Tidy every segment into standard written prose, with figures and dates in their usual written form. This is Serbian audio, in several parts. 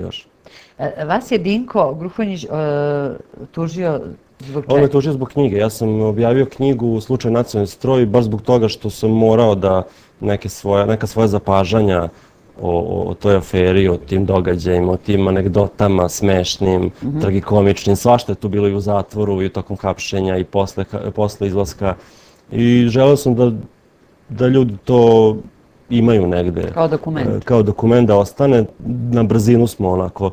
još. Vas je Dinko Gruhonjić tužio zbog čega? On me tužio zbog knjige. Ja sam objavio knjigu u slučaju Nacionalni stroj baš zbog toga što sam morao da neka svoja zapažanja o toj aferi, o tim događajima, o tim anegdotama smešnim, tragikomičnim, svašta je tu bilo i u zatvoru i tokom hapšenja i posle izlaska. I želeo sam da ljudi to imaju negde. Kao dokument. Kao dokument da ostane. Na brzinu smo onako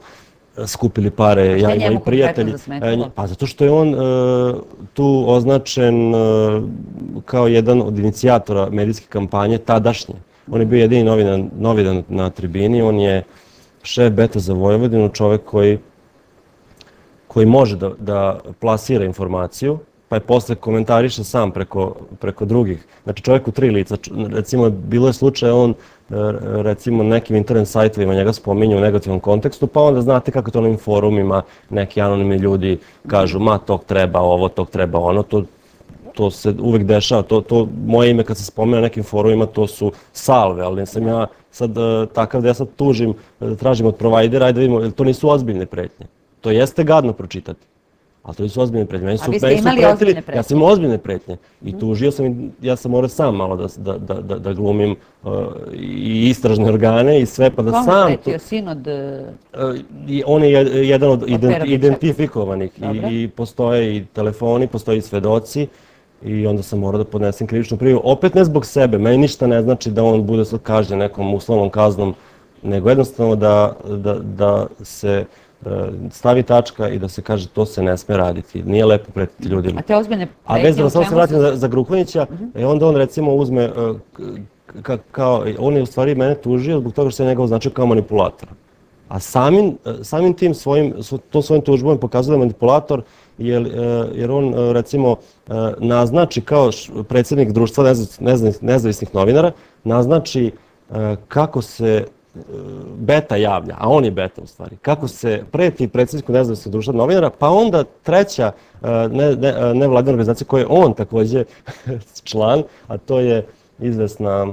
skupili pare, ja i moji prijatelji. Pa zato što je on tu označen kao jedan od inicijatora medijske kampanje tadašnje. On je bio jedini novinar na tribini, on je šef Beta za Vojvodinu, čovek koji može da plasira informaciju, pa je posle komentariše sam preko drugih. Znači čovjek u 3 lica. Recimo, bilo je slučaj, on recimo nekim internet sajtovima njega spominje u negativnom kontekstu, pa onda znate kako to na ovim forumima neki anonimni ljudi kažu ma tog treba ovo, tog treba ono, to se uvek dešava. Moje ime kad se spomene na nekim forumima to su salve, ali nisam ja sad takav da ja sad tužim, tražim od provajdera, ajde da vidimo, to nisu ozbiljne pretnje. To jeste gadno pročitati. Ali to nisu ozbiljne pretnje. A vi ste imali ozbiljne pretnje? Ja sam imao ozbiljne pretnje. I tužio sam, ja sam morao sam malo da glumim i istražne organe i sve, pa da sam... Kome pretio? Sin od... On je jedan od identifikovanih i postoje i telefoni, postoje i svedoci i onda sam morao da podnesem krivičnu prijavu. Opet ne zbog sebe, meni ništa ne znači da on bude kažnjen nekom uslovnom kaznom, nego jednostavno da se stavi tačka i da se kaže to se ne sme raditi. Nije lepo pretiti ljudima. A te ozbiljne pretnje... A vezano, samo se vratim za Gruhonjića, onda on recimo uzme, on je u stvari mene tužio zbog toga što se njega označio kao manipulator. A samim tim svojim tužbom pokazuje manipulator, jer on recimo naznači kao predsjednik društva nezavisnih novinara, naznači kako se Beta javlja, a on je Beta u stvari, kako se preti predsjedniku nezavisnog društva novinara, pa onda treća nevladina organizacija koja je on takođe član, a to je izvesna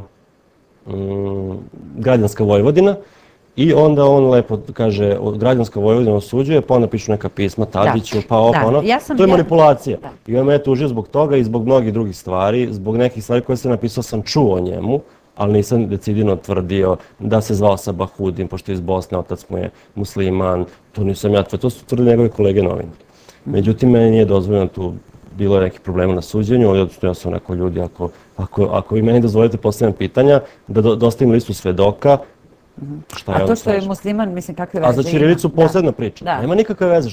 Građanska Vojvodina, i onda on lepo kaže Građanska Vojvodina osuđuje, pa onda pišu neka pisma Tadiću, pa ovo, ono. To je manipulacija. I on me je tužio zbog toga i zbog mnogih drugih stvari, zbog nekih stvari koje sam napisao sam čuo o njemu, ali nisam decidirno tvrdio da se zvao Sabahuddin, pošto je iz Bosne, otac mu je musliman, to nisam ja tvrdio, to su tvrdili njegove kolege novinari. Međutim, meni nije dozvoljeno, tu bilo je nekih problema na suđenju, ja sam rekao ljudi, ako vi meni dozvolite postavljam pitanja, da dostavim listu svedoka. A to što je musliman, mislim, kakve veze ima? A za ćirilicu posebna priča. Nema nikakve veze,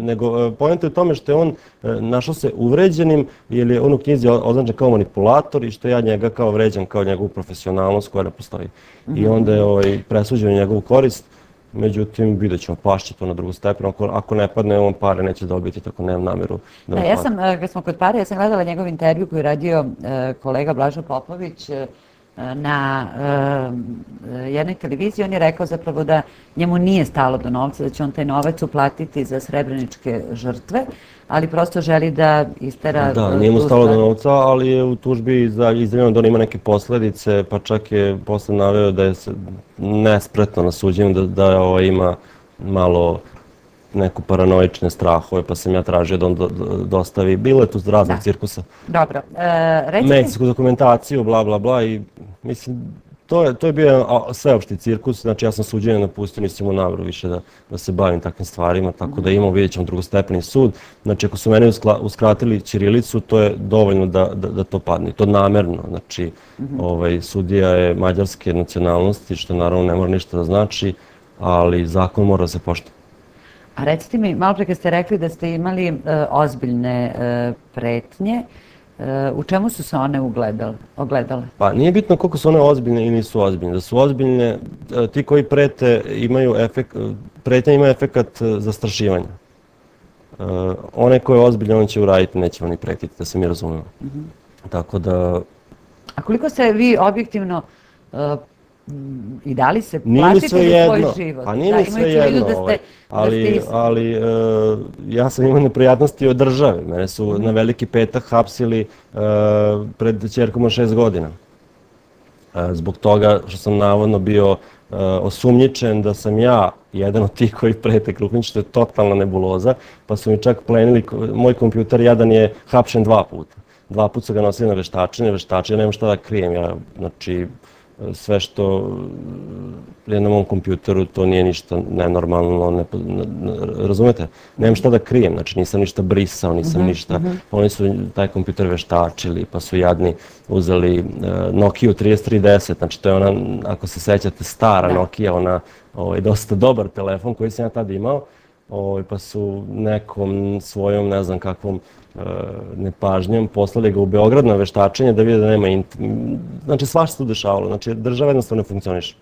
nego poenta je u tome što je on našao se uvređenim, jer je on u knjizi označen kao manipulator i što ja njega kao vređam, kao njegovu profesionalnost koja ne postoji. I onda je presuđen njegovu korist, međutim, vidjet ćemo, pašće to na drugu stepenu. Ako ne padne, on pare neće dobiti, tako nemam nameru da me padne. Kad smo kod pare, ja sam gledala njegov intervju koji je radio kolega Blažo Popović na jednoj televiziji. On je rekao zapravo da njemu nije stalo do novca, da će on taj novac uplatiti za srebreničke žrtve, ali prosto želi da istera... Da, nije mu stalo do novca, ali je u tužbi izjavljeno da on ima neke posledice, pa čak je posle naveo da je nespretno na suđenju, da ima malo neku paranoične strahove, pa sam ja tražio da on dostavi. Bilo je tu raznih cirkusa. Dobro. Medicinsku dokumentaciju, bla, bla, bla, i mislim, to je bio sveopšti cirkus, znači ja sam suđenje napustio, nisam imao nameru više da se bavim takvim stvarima, tako da imamo, vidjet ćemo drugostepeni sud. Znači, ako su mene uskratili ćirilicu, to je dovoljno da to padne. To namerno, znači, sudija je mađarske nacionalnosti, što naravno ne mora ništa da znači, ali zakon mora da se poštuje. A recite mi, malo pre kad ste rekli da ste imali ozbiljne pretnje, u čemu su se one ogledale? Pa nije bitno koliko su one ozbiljne i nisu ozbiljne. Da su ozbiljne, ti koji prete pretnja ima efekat zastrašivanja. Onaj ko je ozbiljan, on će uraditi, neće vam ni pretiti, da se mi razumemo. Tako da... A koliko se vi objektivno i da li se plašite za svoj život? Pa nije mi sve jedno, ali ja sam imao neprijatnosti od države. Mene su na Veliki petak hapsili pred ćerkom od 6 godina. Zbog toga što sam navodno bio osumnjičen da sam ja jedan od tih koji prete Krupinić, što je totalna nebuloza, pa su mi čak plenili moj kompjuter, jedan je hapšen 2 puta. 2 puta su ga nosili na veštačenje, ja nemam šta da krijem, znači sve što je na mom kompjuteru, to nije ništa nenormalno, razumete? Nemam šta da krijem, znači nisam ništa brisao, nisam ništa, oni su taj kompjuter veštačili, pa su jadni uzeli Nokia 3310, znači to je ona, ako se sećate, stara Nokia, ona dosta dobar telefon koji sam ja tada imao, pa su nekom svojom, ne znam kakvom nepažnjom poslali ga u Beograd na veštačenje da vide da nema znači svašta se tu dešavalo, znači država jednostavno ne funkcioniše.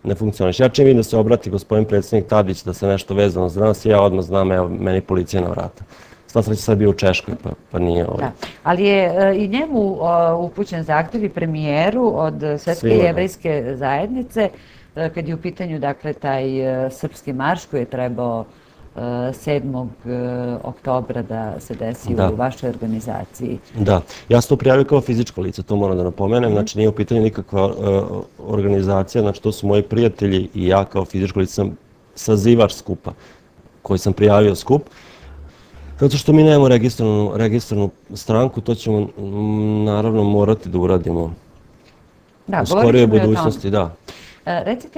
Ne funkcioniše. Ja čim vidim da se obrati gospodin predsjednik Tadić da se nešto vezano za nas, ja odmah znam, evo, meni policija na vrata. Sva sreća sad bio u Češkoj, pa nije ovo. Ali je i njemu upućen zahtev i premijeru od Svetske jevrejske zajednice, kad je u pitanju, dakle, taj srpski marš koji je trebao 7. oktobra da se desi u vašoj organizaciji. Da, ja sam to prijavio kao fizičko lice, to moram da napomenem, znači nije u pitanju nikakva organizacija, znači to su moji prijatelji i ja kao fizičko lice sam sazivač skupa, koji sam prijavio skup. Zato što mi nemamo registranu stranku, to ćemo naravno morati da uradimo u skorijoj budućnosti, da.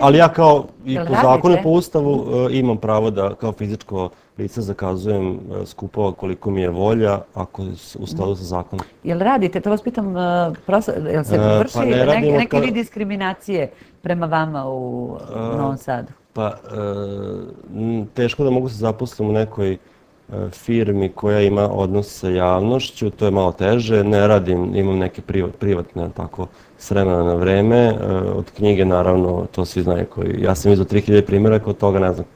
Ali ja kao i po zakonu i po ustavu imam pravo da kao fizičko lice zakazujem skupova koliko mi je volja, ako je u skladu sa zakonom. Jel radite, to vas pitam, jel se vrši neki vid diskriminacije prema vama u Novom Sadu? Pa, teško da mogu se zaposlim u nekoj firmi koja ima odnos sa javnošću, to je malo teže, ne radim, imam neke privatne, tako, s vremena na vreme, od knjige, naravno, to svi znaju koji, ja sam izdao 3000 primjeraka, od toga ne znam,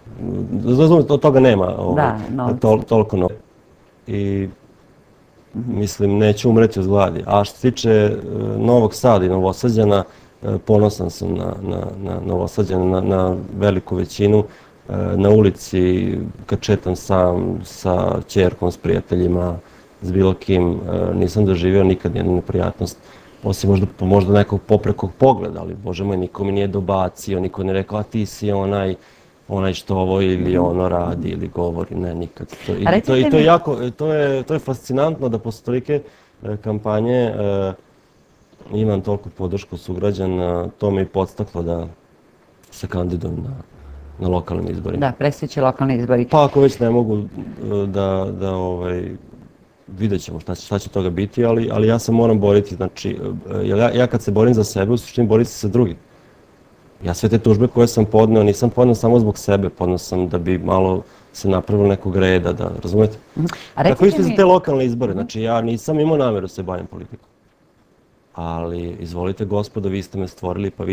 od toga nema toliko novca. I, mislim, neću umreti od gladi. A što se tiče Novog Sada i Novosađana, ponosan sam na Novosađana, na veliku većinu. Na ulici, kad četam sam, sa ćerkom, s prijateljima, s bilo kim, nisam doživio nikad jednu neprijatnost. Osim možda nekog poprekog pogleda, ali Bože moj, niko mi nije dobacio, niko nije rekao, a ti si onaj što ovo ili ono radi ili govori, ne, nikad. I to je jako, to je fascinantno da posle tolike kampanje imam toliko podršku sugrađana, to me i podstaklo da se kandidujem na lokalnim izborima. Da, predstojeći lokalni izbori. Pa ako već ne mogu da vidjet ćemo šta će toga biti, ali ja se moram boriti, znači, ja kad se borim za sebe, u suštini borim se sa drugim. Ja sve te tužbe koje sam podneo, nisam podneo samo zbog sebe, podneo sam da bi malo se napravilo nekog reda, da, razumete? Tako isto za te lokalne izbore, znači ja nisam imao nameru da se bavim politikom. Ali, izvolite gospodo, vi ste me stvorili, pa